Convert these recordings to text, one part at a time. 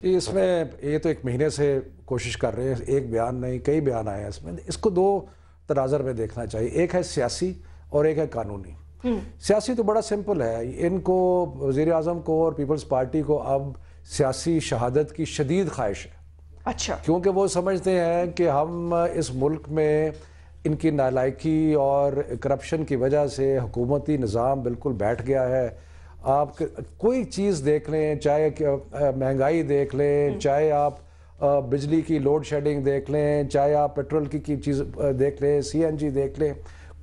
اس میں یہ تو ایک مہینے سے کوشش کر رہے ہیں، ایک بیان نہیں کئی بیان آئے ہیں اس میں. اس کو دو تناظر میں دیکھنا چاہیے، ایک ہے سیاسی اور ایک ہے قانونی. سیاسی تو بڑا سمپل ہے، ان کو وزیر اعظم کو اور پیپلز پارٹی کو اب سیاسی شہادت کی شدید خواہش ہے. اچھا، کیونکہ وہ سمجھتے ہیں کہ ہم اس ملک میں ان کی نالائکی اور کرپشن کی وجہ سے حکومتی نظام بالکل بیٹھ گیا ہے. آپ کوئی چیز دیکھ لیں، چاہے مہنگائی دیکھ لیں، چاہے آپ بجلی کی لوڈ شیڈنگ دیکھ لیں، چاہے آپ پیٹرول کی چیز دیکھ لیں، سی این جی دیکھ لیں،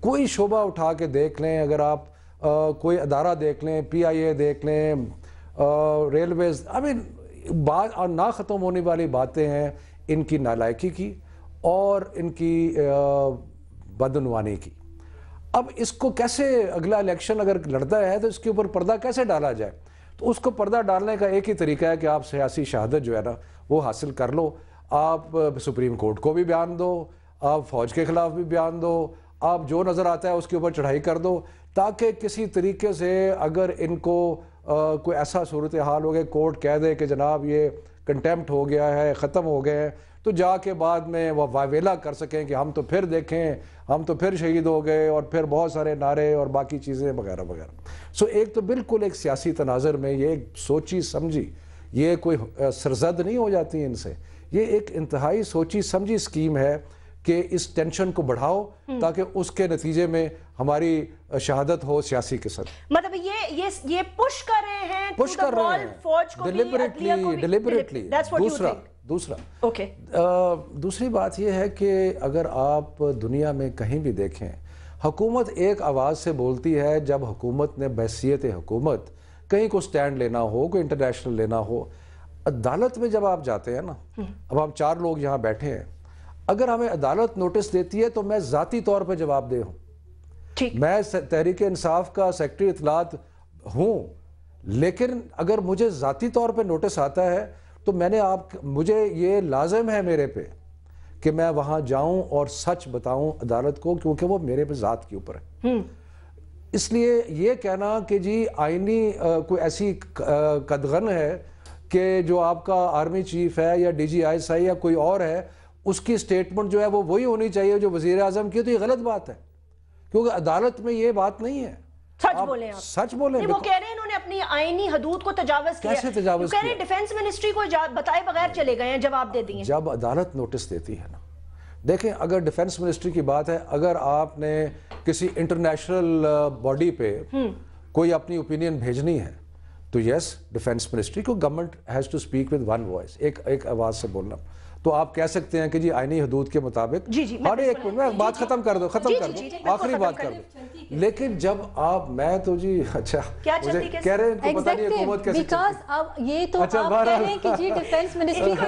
کوئی شعبہ اٹھا کے دیکھ لیں، اگر آپ کوئی ادارہ دیکھ لیں، پی آئی اے دیکھ لیں، ریلویز، بات اور نہ ختم ہونے والی باتیں ہیں ان کی نالائکی کی اور ان کی بدعنوانی کی. اب اس کو کیسے اگلا الیکشن اگر لڑتا ہے تو اس کے اوپر پردہ کیسے ڈالا جائے؟ تو اس کو پردہ ڈالنے کا ایک ہی طریقہ ہے کہ آپ سیاسی شہادت جو ہے نا وہ حاصل کر لو. آپ سپریم کورٹ کو بھی بیان دو، آپ فوج کے خلاف بھی بیان دو، آپ جو نظر آتا ہے اس کے اوپر چڑھائی کر دو، تاکہ کسی طریقے سے اگر ان کو کوئی ایسا صورتحال ہو گیا، کورٹ کہہ دے کہ جناب یہ کنٹیمپٹ ہو گیا ہے، ختم ہو گئے ہیں، تو جا کے بعد میں وہ واویلا کر سکیں کہ ہم تو پھر دیکھیں، ہم تو پھر شہید ہو گئے، اور پھر بہت سارے نعرے اور باقی چیزیں وغیرہ وغیرہ. سو ایک تو بالکل ایک سیاسی تناظر میں یہ سوچی سمجھی، یہ کوئی سرزد نہیں ہو جاتی ان سے، یہ ایک انتہائی سوچی سمجھی اسکیم ہے کہ اس ٹینشن کو بڑھاؤ تاکہ اس کے نتیجے میں ہماری شہادت ہو سیاسی کے ساتھ. مطلب یہ پش کر رہے ہیں، پش کر رہے ہیں فوج کو بھی، عدلیہ کو بھی، ڈیلیبریٹلی. دوسری بات یہ ہے کہ اگر آپ دنیا میں کہیں بھی دیکھیں، حکومت ایک آواز سے بولتی ہے جب حکومت نے بحیثیت حکومت کہیں کو سٹینڈ لینا ہو، کوئی انٹرنیشنل لینا ہو. عدالت میں جب آپ جاتے ہیں نا، اب ہم 4 لوگ یہاں بیٹھے ہیں، اگر ہمیں عدالت نوٹس دیتی ہے تو میں ذاتی طور پہ جواب دہ ہوں. میں تحریک انصاف کا سیکرٹری اطلاعات ہوں، لیکن اگر مجھے ذاتی طور پہ نوٹس آتا ہے تو مجھے یہ لازم ہے میرے پہ کہ میں وہاں جاؤں اور سچ بتاؤں عدالت کو، کیونکہ وہ میرے پہ ذات کے اوپر ہے. اس لیے یہ کہنا کہ جی آئینی کوئی ایسی قدغن ہے کہ جو آپ کا آرمی چیف ہے یا D G I S I یا کوئی اور ہے، اس کی سٹیٹمنٹ جو ہے وہ وہی ہونی چاہیے جو وزیر اعظم کی، تو یہ غلط بات ہے، کیونکہ عدالت میں یہ بات نہیں ہے. سچ بولیں آپ، سچ بولیں. وہ کہہ رہے ہیں انہوں نے اپنی آئینی حدود کو تجاوز کیا. کیسے تجاوز کیا؟ کہہ رہے ہیں ڈیفنس منسٹری کو بتائے بغیر چلے گئے ہیں، جواب دے دیے. جب عدالت نوٹس دیتی ہے نا، دیکھیں اگر ڈیفنس منسٹری کی بات ہے، اگر آپ نے کسی انٹرنیشنل باڈی پہ کوئی اپنی اوپینین بھیجنی ہے تو یس، ڈیفنس منسٹری کو government has to speak with one voice, ایک آواز سے بولنا. تو آپ کہہ سکتے ہیں کہ جی آئینی حدود کے مطابق، ہر ایک منٹ میں بات ختم کر دو، آخری بات کر دو. لیکن جب آپ میں تو جی اچھا کہہ رہے ہیں کہ پتہ نہیں حکومت کیسے بیکاز اب یہ تو آپ کہہ رہے ہیں کہ جی ڈیفنس منسٹری کو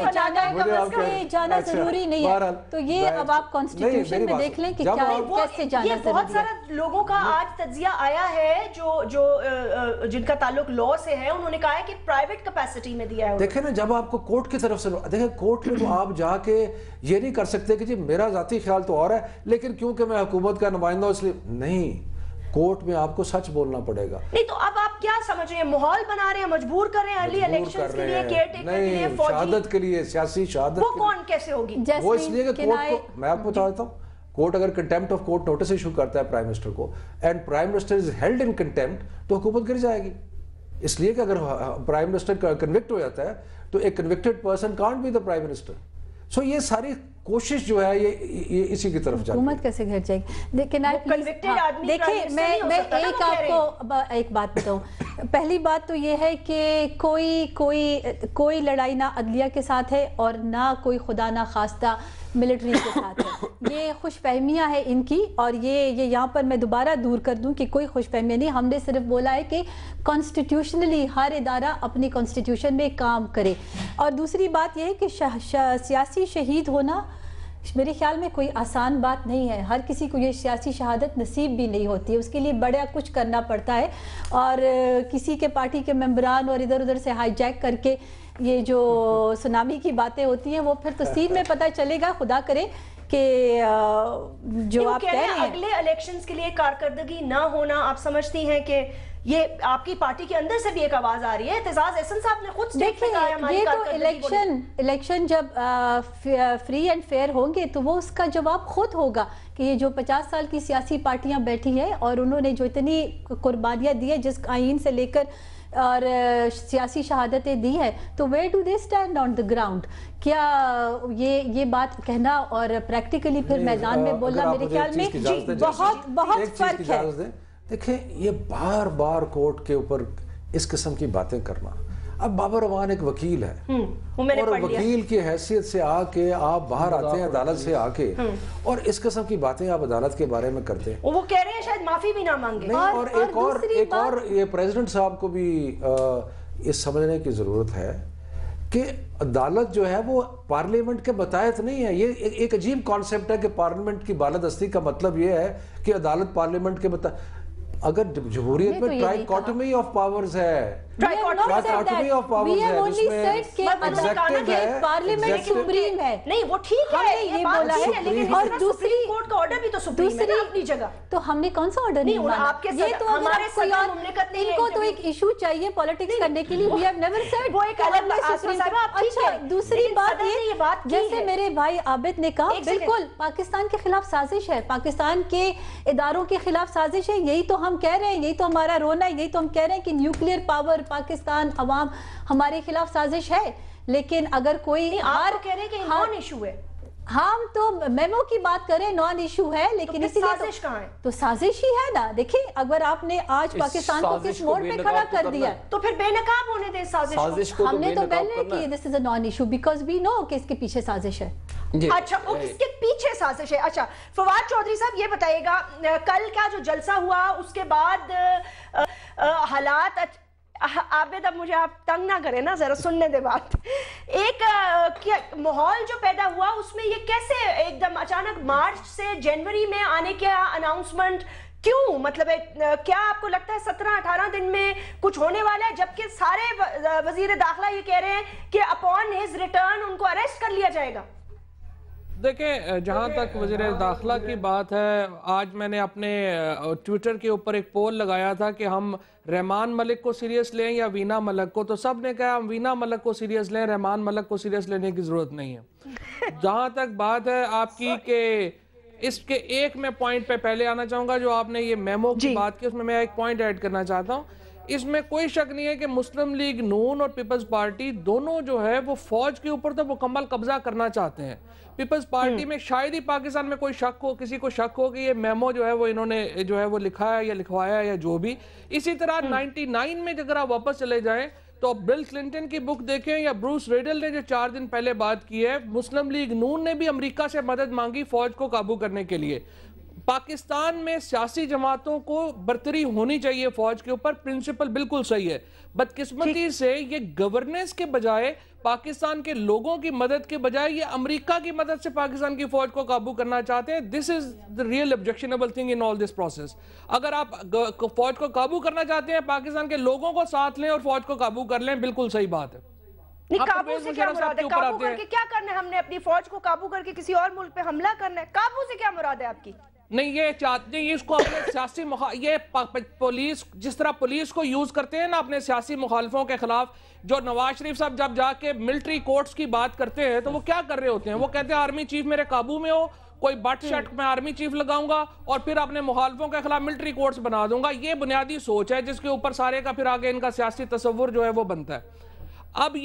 جانا ضروری نہیں ہے، تو یہ اب آپ کانسٹیٹیوشن میں دیکھ لیں کہ کیا کیسے جانا ضروری ہے. بہت سارے لوگوں کا آج تجزیہ آیا ہے جو جن کا تعلق لاء سے ہے، انہوں نے کہا ہے کہ پرائیویٹ کیپیسٹی میں دیا ہے. دیکھیں نا، جب آپ کو کورٹ کی طرف سے دیکھیں، کورٹ میں تو آپ جا کے یہ نہیں کر سکتے کہ جی میرا ذاتی خیال تو اور ہے، لیکن کیونکہ میں حکومت کا نمائندہ ہوں اس لیے نہیں. کورٹ میں آپ کو سچ بولنا پڑے گا. نہیں تو اب آپ کیا سمجھ رہے ہیں، ماحول بنا رہے ہیں، مجبور کر رہے ہیں ارلی الیکشنز کے لیے، کیئر ٹیکر کے لیے، فوجی شہادت کے لیے، سیاسی شہادت. وہ کون کیسے ہوگی؟ وہ اس لیے کہ کورٹ کو میں آپ کو بتا دیتا ہوں، کورٹ اگر contempt of court notice issue کرتا ہے پرائم منسٹر کو، and prime minister is held in contempt, تو حکومت گر جائے گی. اس لیے کہ اگر پرائم منسٹر کنوکٹ ہو جاتا ہے تو ایک convicted person can't be the prime minister. So یہ ساری کوشش جو ہے یہ اسی کی طرف جاتی ہے. حکومت کیسے گھر جائے گی؟ لیکن دیکھیں میں ایک آپ کو ایک بات بتاؤں. پہلی بات تو یہ ہے کہ کوئی لڑائی نہ عدلیہ کے ساتھ ہے اور نہ کوئی خدا نہ خواستہ ملٹری کے ساتھ ہے. یہ خوش فہمیاں ہے ان کی، اور یہ یہاں پر میں دوبارہ دور کر دوں کہ کوئی خوش فہمیاں نہیں. ہم نے صرف بولا ہے کہ کانسٹیٹیوشنلی ہر ادارہ اپنی کانسٹیٹیوشن میں کام کرے. اور دوسری بات یہ ہے کہ سیاسی شہید ہونا میرے خیال میں کوئی آسان بات نہیں ہے. ہر کسی کو یہ سیاسی شہادت نصیب بھی نہیں ہوتی ہے، اس کے لیے بڑا کچھ کرنا پڑتا ہے. اور کسی کے پارٹی کے ممبران اور ادھر ادھر سے ہائی جیک کر کے یہ جو سونامی کی باتیں ہوتی ہیں وہ پھر تو سین میں پتہ چلے گا. خدا کرے کہ جو آپ کہہ رہے ہیں اگلے الیکشنز کے لیے کارکردگی نہ ہونا، آپ سمجھتی ہیں کہ یہ آپ کی پارٹی کے اندر سے بھی ایک آواز آ رہی ہے. اعتزاز احسن صاحب نے خود اسٹیٹ پہ کہا ہے ہماری یہ تو الیکشن جب فری اینڈ فیئر ہوں گے تو وہ اس کا جواب خود ہوگا کہ یہ جو 50 سال کی سیاسی پارٹیاں بیٹھی ہیں اور انہوں نے جو اتنی قربانیاں دی ہیں جس آئین سے لے کر اور سیاسی شہادتیں دی ہیں, تو where do they stand on the ground؟ کیا یہ بات کہنا اور پریکٹیکلی پھر میدان میں بولنا میرے خیال میں بہت فرق ہے. دیکھیں یہ بار بار کورٹ کے اوپر اس قسم کی باتیں کرنا. اب بابر اعوان ایک وکیل ہے اور وکیل کی حیثیت سے آ کے آپ باہر آتے ہیں عدالت سے آ کے اور اس قسم کی باتیں آپ عدالت کے بارے میں کرتے ہیں. وہ کہہ رہے ہیں شاید معافی بھی نہ مانگے. اور ایک اور یہ پریزیڈنٹ صاحب کو بھی یہ سمجھنے کی ضرورت ہے کہ عدالت جو ہے وہ پارلیمنٹ کے متحد نہیں ہے. یہ ایک عجیب کانسیپٹ ہے کہ پارلیمنٹ کی بالادستی کا مطلب یہ ہے کہ عدالت پارلیمنٹ کے متحد. اگر جمہوریت میں ٹرائیکاٹمی آف پاورز ہے, ٹرائیکاٹمی آف پاورز ہے جس میں ایگزیکٹو ہے, پارلیمنٹ سپریم ہے. نہیں وہ ٹھیک ہے یہ بولا ہے, لیکن اور دوسری کورٹ کا آرڈر بھی تو سپریم ہے اپنی جگہ. تو ہم نے کون سا آرڈر نہیں مانا؟ یہ تو ہمارے کوئی اور ان کو تو ایک ایشو چاہیے پالیٹکس کرنے کے لیے. we have never said وہ ایک الگ اچھا. دوسری بات یہ جیسے میرے بھائی عابد نے کہا, بالکل پاکستان کے خلاف سازش ہے, پاکستان کے اداروں کے خلاف سازش ہے. یہی تو ہم کہہ رہے ہیں, یہی تو ہمارا رونا ہے, یہی تو ہم کہہ رہے ہیں کہ نیوکلیئر پاور پاکستان عوام ہمارے خلاف سازش ہے. لیکن اگر کوئی کہہ رہے ہیں کہ نان ایشو ہے, ہم تو میمو کی بات کریں نان ایشو ہے, لیکن اسی لیے تو سازش ہی ہے نا. دیکھیں اگر آپ نے آج پاکستان کو کس موڑ پہ کھڑا کر دیا تو پھر بے نقاب ہونے دیں سازش کو. ہم نے تو پہلے کی دس از اے نان ایشو بیکاز وی نو کہ اس کے پیچھے سازش ہے. اچھا وہ کس کے پیچھے سازش ہے؟ اچھا فواد چودھری صاحب یہ بتائیے گا, کل کا جو جلسہ ہوا اس کے بعد حالات عابد, اب مجھے آپ تنگ نہ کریں نا, ذرا سننے دے بات. ایک ماحول جو پیدا ہوا اس میں یہ کیسے ایک دم اچانک مارچ سے جنوری میں آنے کا اناؤنسمنٹ کیوں؟ مطلب کیا آپ کو لگتا ہے 17-18 دن میں کچھ ہونے والا ہے, جبکہ سارے وزیر داخلہ یہ کہہ رہے ہیں کہ اپون ہز ریٹرن ان کو اریسٹ کر لیا جائے گا؟ دیکھیں جہاں تک وزیر داخلہ کی بات ہے, آج میں نے اپنے ٹویٹر کے اوپر ایک پول لگایا تھا کہ ہم رحمان ملک کو سیریس لیں یا وینا ملک کو, تو سب نے کہا ہم وینا ملک کو سیریس لیں, رحمان ملک کو سیریس لینے کی ضرورت نہیں ہے. جہاں تک بات ہے آپ کی کہ اس کے ایک میں پوائنٹ پہ پہلے آنا چاہوں گا, جو آپ نے یہ میمو کی بات کی اس میں ایک پوائنٹ ایڈ کرنا چاہتا ہوں. اس میں کوئی شک نہیں ہے کہ مسلم لیگ نون اور پیپلز پارٹی دونوں جو ہے وہ فوج کے اوپر تو مکمل قبضہ کرنا چاہتے ہیں. پیپلز پارٹی میں شاید ہی پاکستان میں کوئی شک ہو, کسی کو شک ہو کہ یہ میمو جو ہے وہ انہوں نے جو ہے وہ لکھا ہے یا لکھوایا ہے یا جو بھی. اسی طرح 99 میں اگر آپ واپس چلے جائیں تو بل کلنٹن کی بک دیکھیں یا بروس ریڈل نے جو 4 دن پہلے بات کی ہے, مسلم لیگ نون نے بھی امریکہ سے مدد مانگی فوج کو قابو کرنے کے لیے. پاکستان میں سیاسی جماعتوں کو برتری ہونی چاہیے فوج کے اوپر, پرنسپل بالکل صحیح ہے. بدقسمتی سے یہ گورننس کے بجائے, پاکستان کے لوگوں کی مدد کے بجائے یہ امریکہ کی مدد سے پاکستان کی فوج کو قابو کرنا چاہتے ہیں. This is the real objectionable thing in all this process. اگر آپ فوج کو قابو کرنا چاہتے ہیں, پاکستان کے لوگوں کو ساتھ لیں اور فوج کو قابو کر لیں, بالکل صحیح بات ہے. قابو سے کیا مراد ہے؟ قابو کر کے کیا کرنا ہے ہم نے؟ اپنی فوج کو قابو کر کے کسی اور ملک پہ حملہ کرنا ہے؟ قابو سے کیا مراد ہے آپ کی؟ نہیں, یہ چاہتے ہیں اس کو اپنے سیاسی یہ پولیس جس طرح پولیس کو یوز کرتے ہیں نا اپنے سیاسی مخالفوں کے خلاف. جو نواز شریف صاحب جب جا کے ملٹری کورٹس کی بات کرتے ہیں تو وہ کیا کر رہے ہوتے ہیں؟ وہ کہتے ہیں آرمی چیف میرے قابو میں ہو, کوئی بٹ شٹ میں آرمی چیف لگاؤں گا اور پھر اپنے مخالفوں کے خلاف ملٹری کورٹس بنا دوں گا. یہ بنیادی سوچ ہے جس کے اوپر سارے کا پھر آگے ان کا سیاسی تصور جو ہے وہ بنتا ہے. اب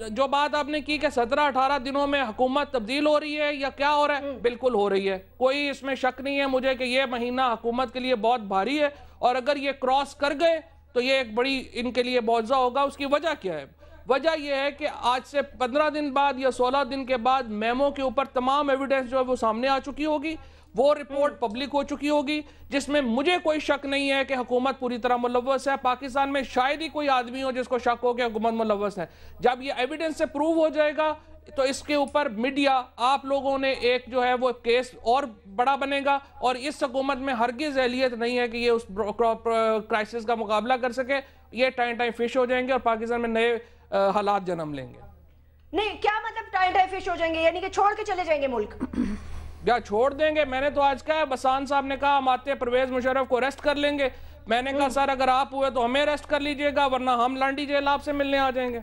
جو بات آپ نے کی کہ 17-18 دنوں میں حکومت تبدیل ہو رہی ہے یا کیا ہو رہا ہے, بالکل ہو رہی ہے. کوئی اس میں شک نہیں ہے مجھے کہ یہ مہینہ حکومت کے لیے بہت بھاری ہے, اور اگر یہ کراس کر گئے تو یہ ایک بڑی ان کے لیے معجزہ ہوگا. اس کی وجہ کیا ہے؟ وجہ یہ ہے کہ آج سے 15 دن بعد یا 16 دن کے بعد میمو کے اوپر تمام ایویڈنس جو ہے وہ سامنے آ چکی ہوگی, وہ رپورٹ پبلک ہو چکی ہوگی, جس میں مجھے کوئی شک نہیں ہے کہ حکومت پوری طرح ملوث ہے. پاکستان میں شاید ہی کوئی آدمی ہو جس کو شک ہو کہ حکومت ملوث ہے. جب یہ ایویڈنس سے پروو ہو جائے گا تو اس کے اوپر میڈیا, آپ لوگوں نے ایک جو ہے وہ کیس اور بڑا بنے گا, اور اس حکومت میں ہرگز اہلیت نہیں ہے کہ یہ اس کرائسس کا مقابلہ کر سکے. یہ ٹائم فش ہو جائیں گے اور پاکستان میں نئے حالات جنم لیں گے. نہیں, کیا مطلب ٹائم فش ہو جائیں گے؟ یعنی کہ چھوڑ کے چلے جائیں گے ملک؟ یا چھوڑ دیں گے. میں نے تو آج کہا, بسان صاحب نے کہا ہم آتے پرویز مشرف کو اریسٹ کر لیں گے. میں نے کہا سر اگر آپ ہوئے تو ہمیں اریسٹ کر لیجئے گا ورنہ ہم لانڈی جیل آپ سے ملنے آ جائیں گے.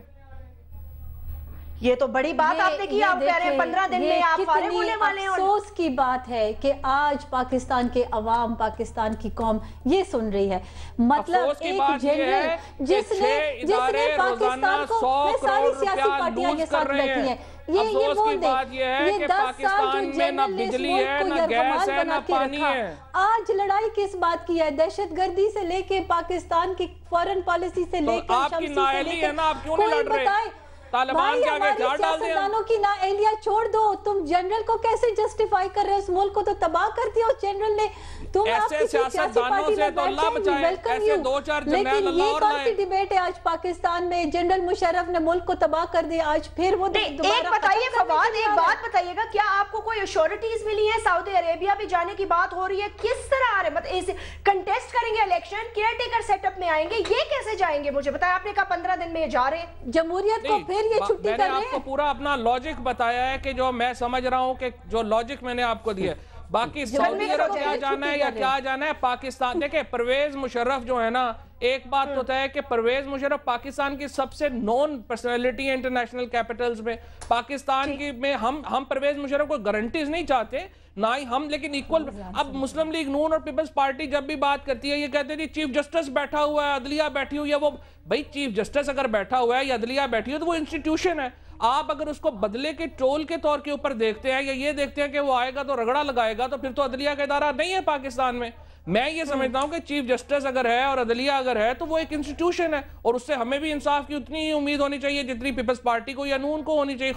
یہ تو بڑی بات آپ نے کی. آپ کہہ رہے ہیں 15 دن میں آپ فارغ ہونے والے ہیں. افسوس کی بات ہے کہ آج پاکستان کے عوام، پاکستان کی قوم یہ سن رہی ہے. مطلب ایک جنرل جس نے پاکستان کو، میں ساری سیاسی پارٹیاں یہ ساتھ بیٹھی ہیں، افسوس کی بات یہ ہے کہ پاکستان میں نہ بجلی ہے، نہ گیس ہے، نہ پانی ہے. آج لڑائی کس بات کی ہے؟ دہشت گردی سے لے کے پاکستان کی فورن پالیسی سے لے کے آپ کی نااہلی ہے نا، آپ کیوں نہیں لڑ رہے؟ طالبان کے آگے جھاڑ ڈال دیں. سیاستدانوں کی نااہلیاں چھوڑ دو. تم جنرل کو کیسے جسٹیفائی کر رہے ہو؟ اس ملک کو تو تباہ کر دیا اس جنرل نے. تم ایسے سیاستدانوں سے تو اللہ بچائے، ایسے دو چار جنرل اللہ اور لائے. لیکن یہ کون سی ڈیبیٹ ہے آج پاکستان میں؟ جنرل مشرف نے ملک کو تباہ کر دیا، آج پھر وہ ایک بتائیے فواد، ایک بات بتائیے گا، کیا آپ کو کوئی ایشورٹیز ملی ہیں؟ سعودی عربیہ بھی جانے کی بات ہو رہی ہے، کس طرح آ رہے ہیں؟ کنٹیسٹ کریں گے election, caretaker set up میں آئیں گے، یہ کیسے جائیں گے؟ مجھے بتائیں. آپ نے کہا 15 دن میں یہ جا رہے ہیں. جمہوریت کو پھر یہ چھٹی کر رہے ہیں. آپ کو پورا اپنا لاجک بتایا ہے کہ جو میں سمجھ رہا ہوں کہ جو لاجک میں نے آپ کو دیا ہے. باقی سعودی عرب کیا جانا ہے یا کیا جانا ہے پاکستان. دیکھیں پرویز مشرف جو ہے نا، ایک بات تو ہے کہ پرویز مشرف پاکستان کی سب سے نون پرسنالٹی ہے انٹرنیشنل کیپٹلز میں. پاکستان کی میں ہم پرویز مشرف کو گارنٹیز نہیں چاہتے نہ ہی ہم، لیکن ایکول. اب مسلم لیگ نون اور پیپلز پارٹی جب بھی بات کرتی ہے یہ کہتے ہیں چیف جسٹس بیٹھا ہوا ہے، عدلیہ بیٹھی ہوئی ہے. وہ بھائی چیف جسٹس اگر بیٹھا ہوا ہے یا عدلیہ بیٹھی ہو تو وہ انسٹیٹیوشن ہے. آپ اگر اس کو بدلے کے ٹول کے طور کے اوپر دیکھتے ہیں یا یہ دیکھتے ہیں کہ وہ آئے گا تو رگڑا لگائے گا، تو پھر تو عدلیہ کا ادارہ نہیں ہے پاکستان میں. میں یہ سمجھتا ہوں کہ چیف جسٹس اگر ہے اور عدلیہ اگر ہے تو وہ ایک انسٹیٹیوشن ہے، اور اس سے ہمیں بھی انصاف کی اتنی ہی امید ہونی چاہیے جتنی پیپلز پارٹی کو یا نون کو ہونی چاہیے،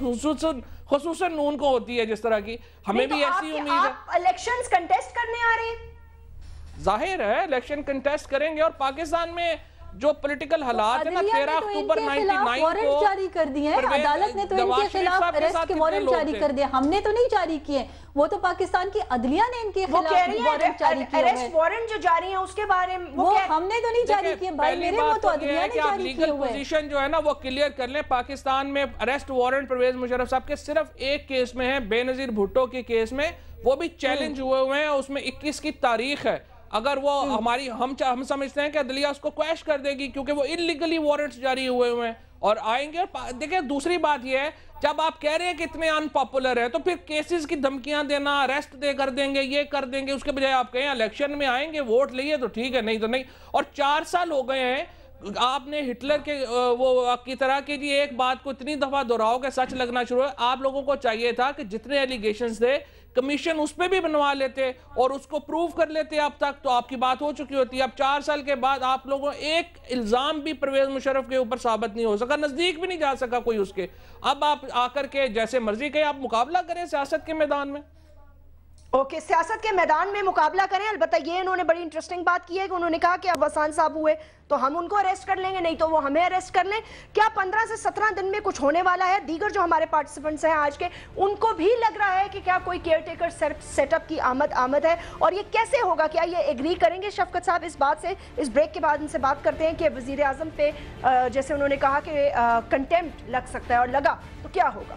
خصوصاً نون کو ہوتی ہے جس طرح کی. ہمیں بھی ایسی امید ہے. آپ الیکشنز کنٹیسٹ کرنے آ رہے ہیں؟ ظاہر ہے الیکشن کنٹیسٹ کریں گے. اور پاکستان میں جو پولیٹیکل حالات ہیں نا، 13 اکتوبر 99 کو جاری کر دی ہیں عدالت نے، تو ان کے خلاف اریسٹ کے وارنٹ جاری کر دیا. ہم نے تو نہیں جاری کیے، وہ تو پاکستان کی عدلیہ نے ان کے خلاف وارنٹ جاری کیے ہیں. اریسٹ وارنٹ جو جاری ہیں اس کے بارے میں وہ ہم نے تو نہیں جاری کیے بھائی میرے، وہ تو عدلیہ نے جاری کیے ہوئے. پوزیشن جو ہے نا وہ کلیئر کر لیں. پاکستان میں اریسٹ وارنٹ پرویز مشرف صاحب کے صرف ایک کیس میں ہے، بے نظیر بھٹو کے کیس میں. وہ بھی چیلنج ہوئے ہیں، اس میں 21 کی تاریخ ہے. اگر وہ ہماری ہم سمجھتے ہیں کہ عدلیہ اس کو کویش کر دے گی کیونکہ وہ انلیگلی وارنٹس جاری ہوئے ہیں اور آئیں گے. اور دیکھیں دوسری بات یہ ہے، جب آپ کہہ رہے ہیں کہ اتنے ان پاپولر ہیں تو پھر کیسز کی دھمکیاں دینا، اریسٹ دے کر دیں گے، یہ کر دیں گے، اس کے بجائے آپ کہیں الیکشن میں آئیں گے، ووٹ لئیے تو ٹھیک ہے، نہیں تو نہیں. اور 4 سال ہو گئے ہیں. آپ نے ہٹلر کے وہ کی طرح کہ جی ایک بات کو اتنی دفعہ دہراؤ کہ سچ لگنا شروع ہے. آپ لوگوں کو چاہیے تھا کہ جتنے ایلیگیشنز تھے کمیشن اس پہ بھی بنوا لیتے اور اس کو پروف کر لیتے. اب تک تو آپ کی بات ہو چکی ہوتی ہے. اب 4 سال کے بعد آپ لوگوں ایک الزام بھی پرویز مشرف کے اوپر ثابت نہیں ہو سکا، نزدیک بھی نہیں جا سکا کوئی اس کے. اب آپ آ کر کے جیسے مرضی کہیں آپ مقابلہ کریں سیاست کے میدان میں. اوکے، سیاست کے میدان میں مقابلہ کریں. البتہ یہ انہوں نے بڑی انٹرسٹنگ بات کی ہے کہ انہوں نے کہا کہ اب وسان صاحب ہوئے تو ہم ان کو اریسٹ کر لیں گے، نہیں تو وہ ہمیں اریسٹ کر لیں. کیا 15 سے 17 دن میں کچھ ہونے والا ہے؟ دیگر جو ہمارے پارٹیسپنٹس ہیں آج کے، ان کو بھی لگ رہا ہے کہ کیا کوئی کیئر ٹیکر سیٹ اپ کی آمد ہے؟ اور یہ کیسے ہوگا؟ کیا یہ ایگری کریں گے شفقت صاحب اس بات سے؟ اس بریک کے بعد ان سے بات کرتے ہیں کہ وزیر اعظم پہ جیسے انہوں نے کہا کہ کنٹیمپٹ لگ سکتا ہے، اور لگا تو کیا ہوگا؟